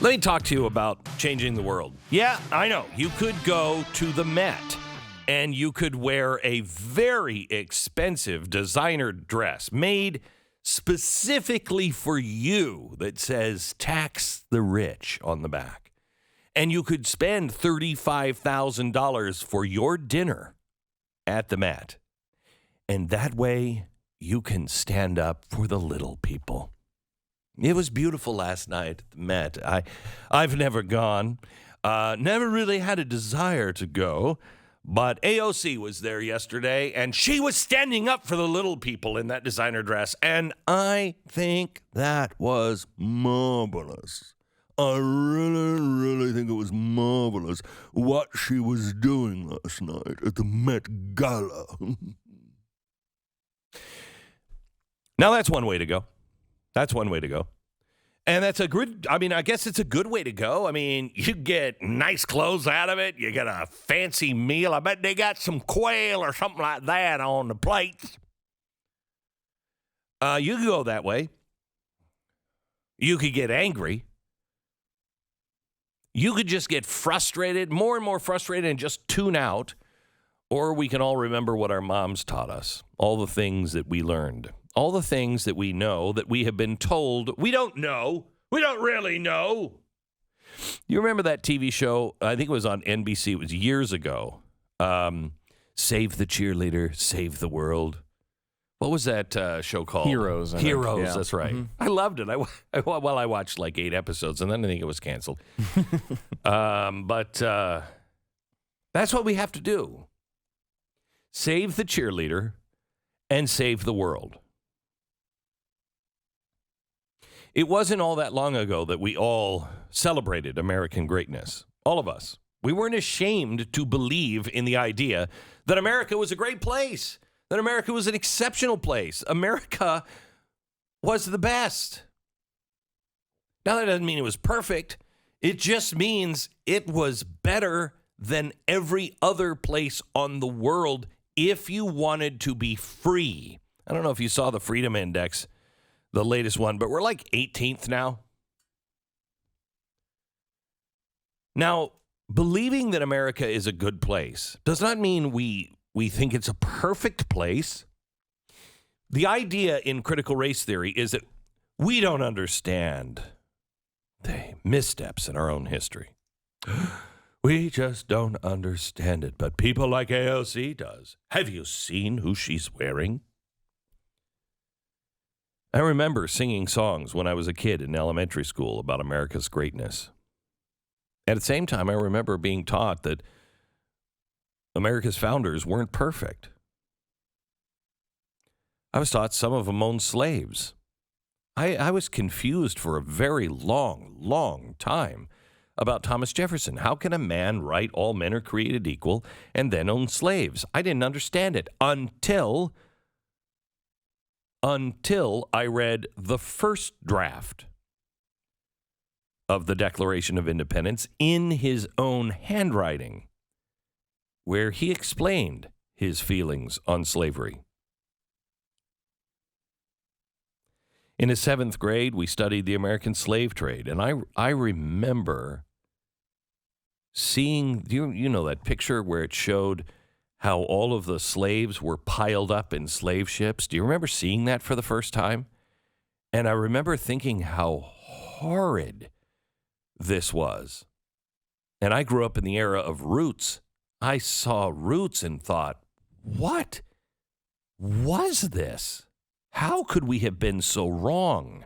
Let me talk to you about changing the world. Yeah, I know. You could go to the Met and you could wear a very expensive designer dress made specifically for you that says tax the rich on the back. And you could spend $35,000 for your dinner at the Met. And that way you can stand up for the little people. It was beautiful last night at the Met. I've never gone, never really had a desire to go, but AOC was there yesterday, and she was standing up for the little people in that designer dress, and I think that was marvelous. I really, really think it was marvelous what she was doing last night at the Met Gala. Now, that's one way to go. That's one way to go. And that's a good, I guess it's a good way to go. I mean, you get nice clothes out of it. You get a fancy meal. I bet they got some quail or something like that on the plates. You could go that way. You could get angry. You could just get frustrated, more and more frustrated, and just tune out. Or we can all remember what our moms taught us, all the things that we learned. All the things that we know that we have been told we don't know. We don't really know. You remember that TV show? I think it was on NBC. It was years ago. Save the Cheerleader, Save the World. What was that show called? Heroes. Heroes, Yeah. That's right. Mm-hmm. I loved it. I watched like 8 episodes, and then I think it was canceled. But that's what we have to do. Save the cheerleader and save the world. It wasn't all that long ago that we all celebrated American greatness. All of us. We weren't ashamed to believe in the idea that America was a great place, that America was an exceptional place. America was the best. Now, that doesn't mean it was perfect. It just means it was better than every other place on the world if you wanted to be free. I don't know if you saw the Freedom Index, the latest one, but we're like 18th now. Now, believing that America is a good place does not mean we think it's a perfect place. The idea in critical race theory is that we don't understand the missteps in our own history. We just don't understand it, but people like AOC does. Have you seen who she's wearing? I remember singing songs when I was a kid in elementary school about America's greatness. At the same time, I remember being taught that America's founders weren't perfect. I was taught some of them owned slaves. I was confused for a very long time about Thomas Jefferson. How can a man write all men are created equal and then own slaves? I didn't understand it until I read the first draft of the Declaration of Independence in his own handwriting, where he explained his feelings on slavery. In the 7th grade, we studied the American slave trade, and I remember seeing, you know that picture where it showed how all of the slaves were piled up in slave ships? Do you remember seeing that for the first time? And I remember thinking how horrid this was. And I grew up in the era of Roots. I saw Roots and thought, what was this? How could we have been so wrong?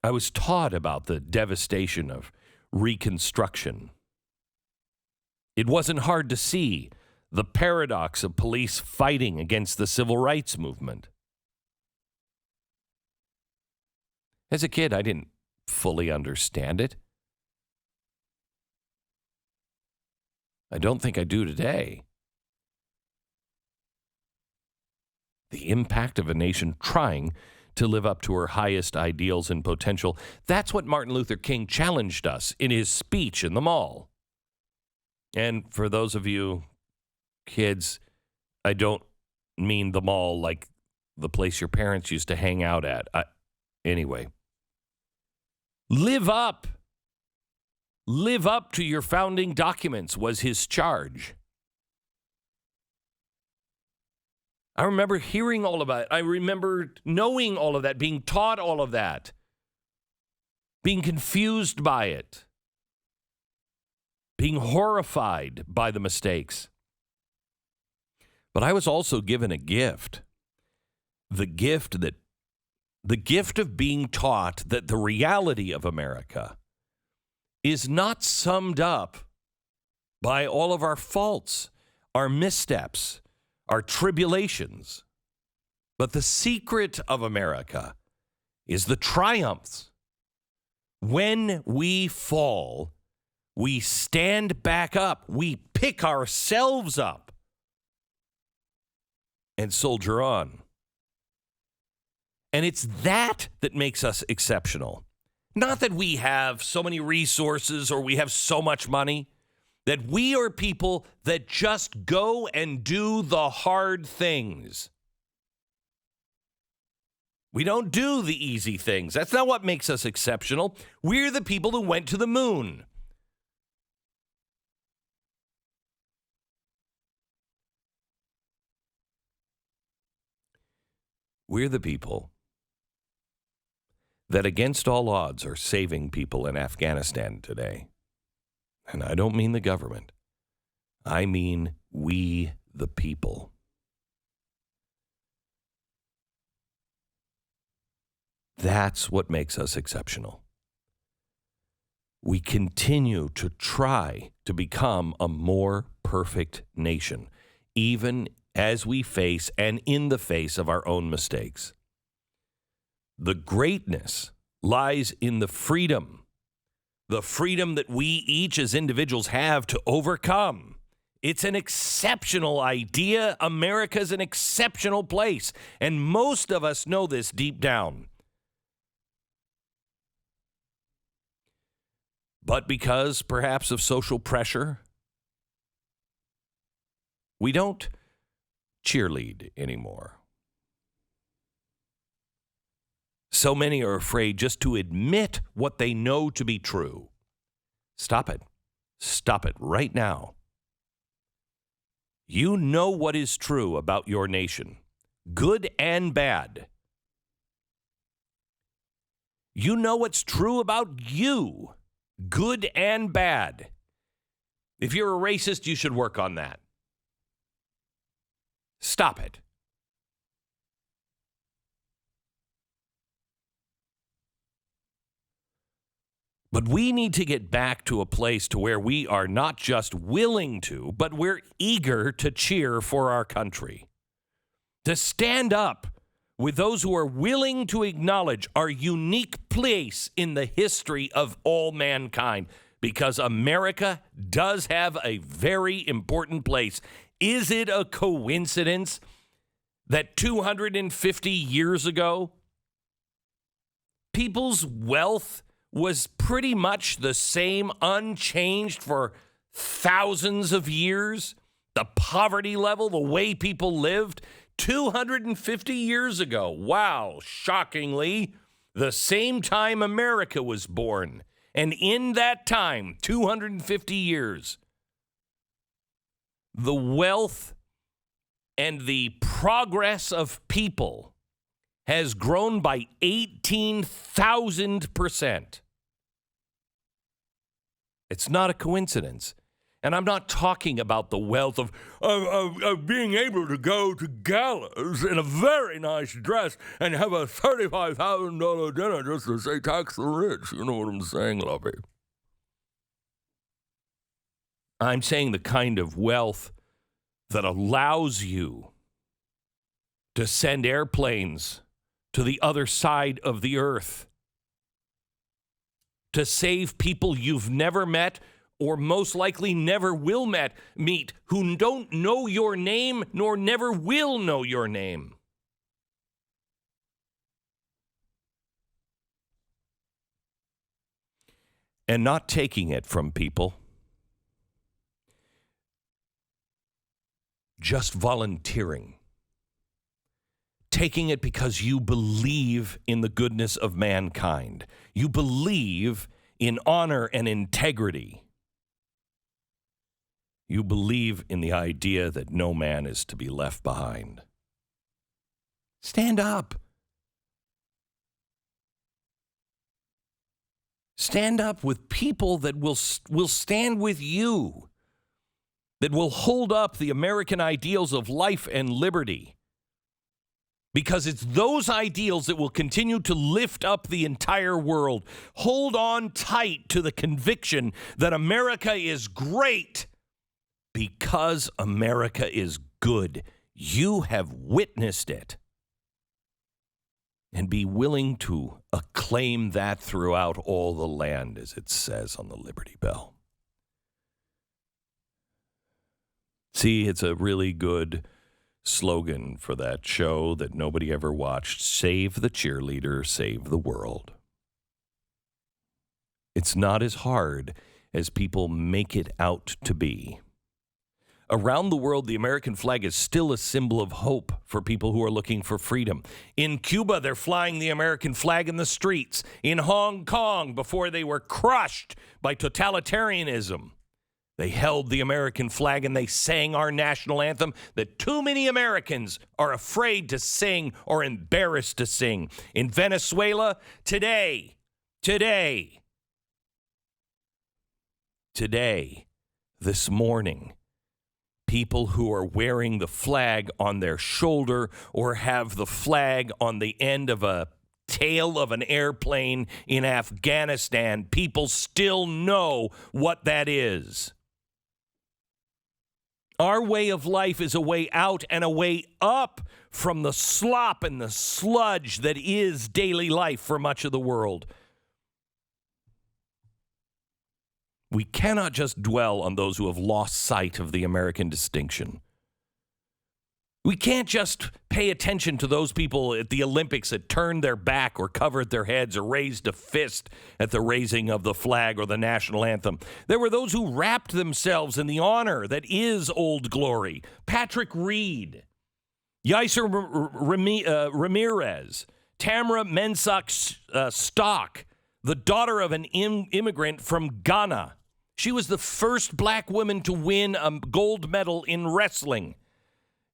I was taught about the devastation of Reconstruction. It wasn't hard to see the paradox of police fighting against the civil rights movement. As a kid, I didn't fully understand it. I don't think I do today. The impact of a nation trying to live up to her highest ideals and potential. That's what Martin Luther King challenged us in his speech in the mall. And for those of you kids, I don't mean the mall like the place your parents used to hang out at. Anyway, Live up. Live up to your founding documents was his charge. I remember hearing all of that. I remember knowing all of that, being taught all of that, being confused by it, being horrified by the mistakes. But I was also given a gift. The gift of being taught that the reality of America is not summed up by all of our faults, our missteps, our tribulations. But the secret of America is the triumphs. When we fall, we stand back up. We pick ourselves up and soldier on. And it's that makes us exceptional. Not that we have so many resources or we have so much money. That we are people that just go and do the hard things. We don't do the easy things. That's not what makes us exceptional. We're the people who went to the moon. We're the people that against all odds are saving people in Afghanistan today. And I don't mean the government. I mean we, the people. That's what makes us exceptional. We continue to try to become a more perfect nation, even as we face and in the face of our own mistakes. The greatness lies in the freedom that we each as individuals have to overcome. It's an exceptional idea. America's an exceptional place, and most of us know this deep down. But because perhaps of social pressure, we don't cheerlead anymore. So many are afraid just to admit what they know to be true. Stop it. Stop it right now. You know what is true about your nation, good and bad. You know what's true about you, good and bad. If you're a racist, you should work on that. Stop it. But we need to get back to a place to where we are not just willing to, but we're eager to cheer for our country. To stand up with those who are willing to acknowledge our unique place in the history of all mankind. Because America does have a very important place. Is it a coincidence that 250 years ago, people's wealth was pretty much the same, unchanged for thousands of years? The poverty level, the way people lived 250 years ago. Wow, shockingly, the same time America was born. And in that time, 250 years, the wealth and the progress of people has grown by 18,000%. It's not a coincidence. And I'm not talking about the wealth of being able to go to galas in a very nice dress and have a $35,000 dinner just to say tax the rich. You know what I'm saying, Lovey? I'm saying the kind of wealth that allows you to send airplanes to the other side of the earth, to save people you've never met or most likely never will meet, who don't know your name nor never will know your name. And not taking it from people. Just volunteering taking it because you believe in the goodness of mankind. You believe in honor and integrity. You believe in the idea that no man is to be left behind. Stand up. Stand up with people that will stand with you, that will hold up the American ideals of life and liberty. Because it's those ideals that will continue to lift up the entire world. Hold on tight to the conviction that America is great because America is good. You have witnessed it. And be willing to acclaim that throughout all the land, as it says on the Liberty Bell. See, it's a really good slogan for that show that nobody ever watched. Save the cheerleader, save the world. It's not as hard as people make it out to be. Around the world, the American flag is still a symbol of hope for people who are looking for freedom. In Cuba, they're flying the American flag in the streets. In Hong Kong, before they were crushed by totalitarianism, they held the American flag and they sang our national anthem that too many Americans are afraid to sing or embarrassed to sing. In Venezuela, today, this morning, people who are wearing the flag on their shoulder or have the flag on the end of a tail of an airplane in Afghanistan, people still know what that is. Our way of life is a way out and a way up from the slop and the sludge that is daily life for much of the world. We cannot just dwell on those who have lost sight of the American distinction. We can't just pay attention to those people at the Olympics that turned their back or covered their heads or raised a fist at the raising of the flag or the national anthem. There were those who wrapped themselves in the honor that is Old Glory. Patrick Reed, Yaiser Ramirez, Tamara Mensah Stock, the daughter of an immigrant from Ghana. She was the first black woman to win a gold medal in wrestling.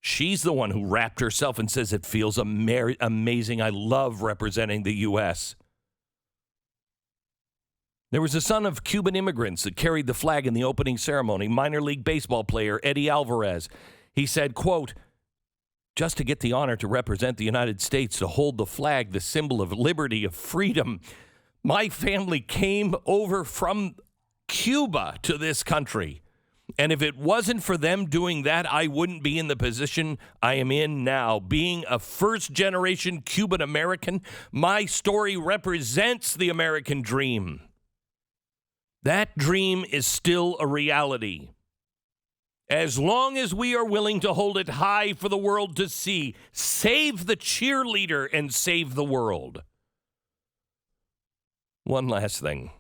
She's the one who wrapped herself and says it feels amazing. I love representing the U.S. There was a son of Cuban immigrants that carried the flag in the opening ceremony, minor league baseball player Eddie Alvarez. He said, quote, just to get the honor to represent the United States, to hold the flag, the symbol of liberty, of freedom, my family came over from Cuba to this country. And if it wasn't for them doing that, I wouldn't be in the position I am in now. Being a first-generation Cuban American, my story represents the American dream. That dream is still a reality. As long as we are willing to hold it high for the world to see, save the cheerleader and save the world. One last thing.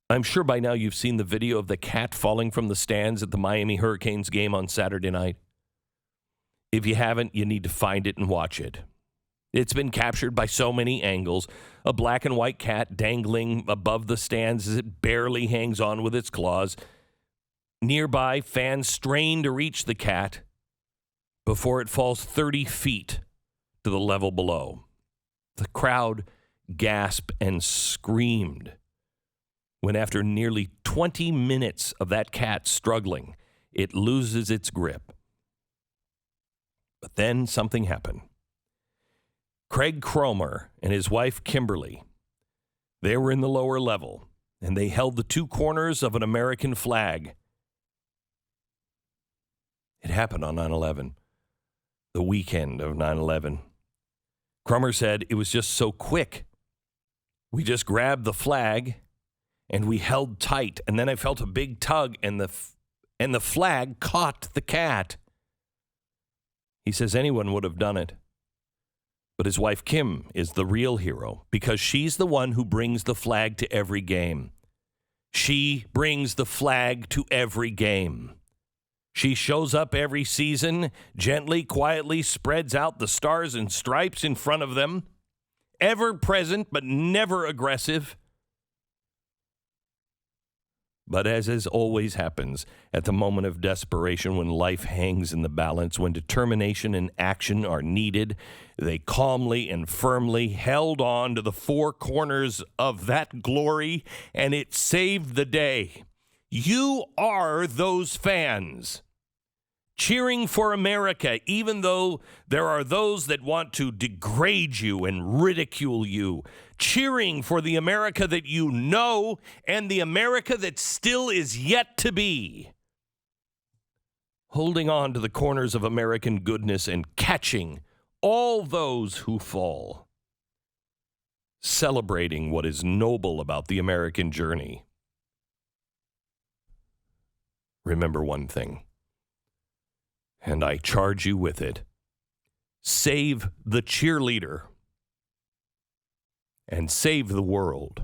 I'm sure by now you've seen the video of the cat falling from the stands at the Miami Hurricanes game on Saturday night. If you haven't, you need to find it and watch it. It's been captured by so many angles. A black and white cat dangling above the stands as it barely hangs on with its claws. Nearby, fans strain to reach the cat before it falls 30 feet to the level below. The crowd gasped and screamed when after nearly 20 minutes of that cat struggling, it loses its grip. But then something happened. Craig Cromer and his wife Kimberly, they were in the lower level, and they held the two corners of an American flag. It happened on 9/11, the weekend of 9/11. Cromer said it was just so quick. We just grabbed the flag and we held tight, and then I felt a big tug, and the flag caught the cat. He says anyone would have done it. But his wife Kim is the real hero because she's the one who brings the flag to every game. She brings the flag to every game. She shows up every season, gently, quietly spreads out the stars and stripes in front of them, ever present but never aggressive. But as always happens, at the moment of desperation, when life hangs in the balance, when determination and action are needed, they calmly and firmly held on to the four corners of that glory, and it saved the day. You are those fans. Cheering for America, even though there are those that want to degrade you and ridicule you. Cheering for the America that you know and the America that still is yet to be. Holding on to the corners of American goodness and catching all those who fall. Celebrating what is noble about the American journey. Remember one thing, and I charge you with it. Save the cheerleader and save the world.